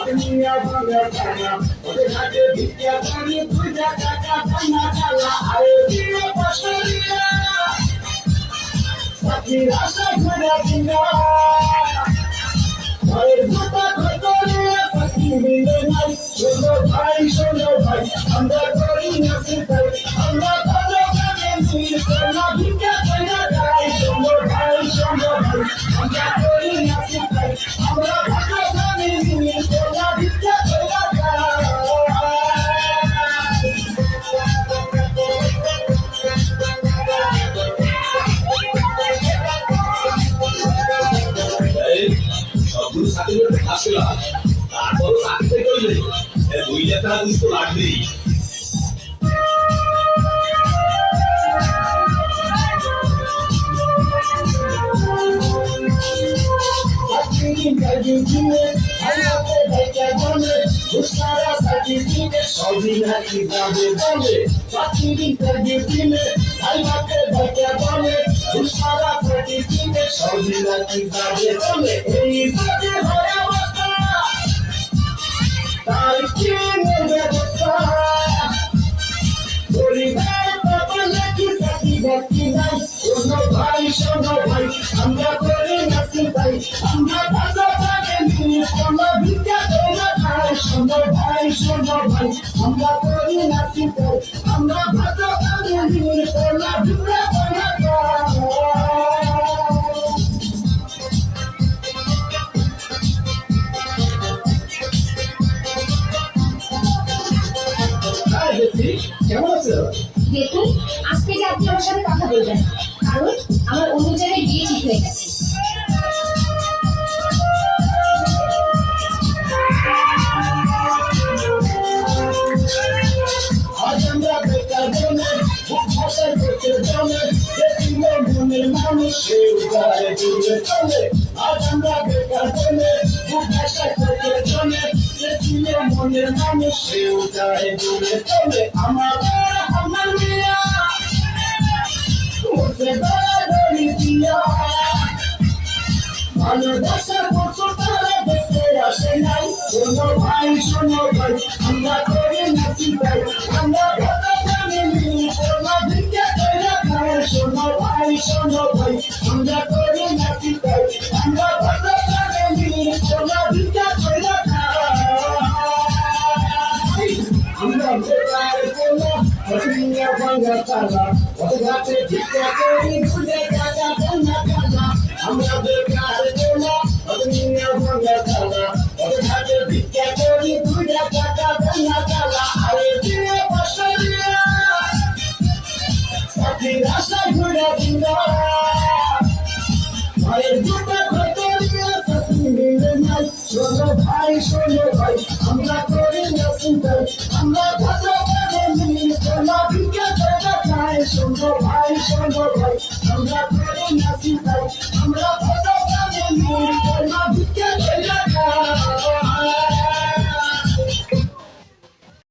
দুনিয়া ভাঙা ভাঙা ওদের হাতে ভিক্ষা করি পূজা টাকা ভাঙা জ্বালা আরে দিয়ে বসরিয়া সাথীর আশা ঘুরে দিনা ঘরের জুতা খতরে সাথী মিলে নাই শোনো ভাই আমরা করি না সেটাই আমরা ভালো গানে মিল না ভিক্ষা কইরা যাই শোনো ভাই আমরা করি না সেটাই আমরা ভালো গানে মিল না ভিক্ষা কইরা যাই সবগুলো চাকরি আসলাম তারপর চাকরিতে করলে 2 লাখ টাকা তো লাগবেই। সবই নাকি যাবে বলে সবই নাকি যাবে বলে এই অবস্থা তার কি ব্যবস্থা পরিবার বলে কি সাথী ভক্তি নাই শোনো ভাই আমরা করি না চিন্তাই আমরা ভালো থাকে কোনো ভিক্ষা করে খাই শোনো ভাই আমরা করি না চিন্তাই আমরা ভালো থাকে কোনো ভিক্ষা করে কেমন আছো? দেখুন, আজ থেকে আপনি আমার সাথে কথা বলবেন না, কারণ আমার অন্য জায়গায় বিয়ে ঠিক হয়ে গেছে। আজ আমরা বেকার জনে ভাষায় বেঁচে জনে মনের মানুষ গায়ে জুড়ে চলে আজ আমরা বেকার জনে ভাষায় বেঁচে জনে মনের মানুষ গায়ে জুড়ে চলে আমার মিয়া মুঝে বাড়ি দিয়া ভালোবাসার বছর তারা দেখতে আসে নাই শোনো ভাই আমরা করি না চিন্তাই আমরা ভালো জানি কোনো ভিক্ষা করে খাই শোনো ভাই আমরা করি না চিন্তাই আমরা ভালো জানি কোনো ভিক্ষা করে খাই আমরা বেকার কোনো দুনিয়া ভাঙা তালা ওদের হাতে ভিক্ষা করি ভুলে টাকা ভাঙা তালা আমরা বেকার কোনো দুনিয়া ভাঙা তালা ওদের হাতে ভিক্ষা করি ভুলে টাকা ভাঙা তালা আরে দিয়ে বসরিয়া সাথীর আশা ঘুরে দিনা ঘরের জুতা খতরিয়া সাথী মিলে নাই শোনো ভাই আমরা করি না চিন্তাই আমরা ভালো গানে মিল কোনো ভিক্ষা করে খাই শোনো ভাই আমরা করি না চিন্তাই আমরা ভালো গানে মিল কোনো ভিক্ষা করে খাই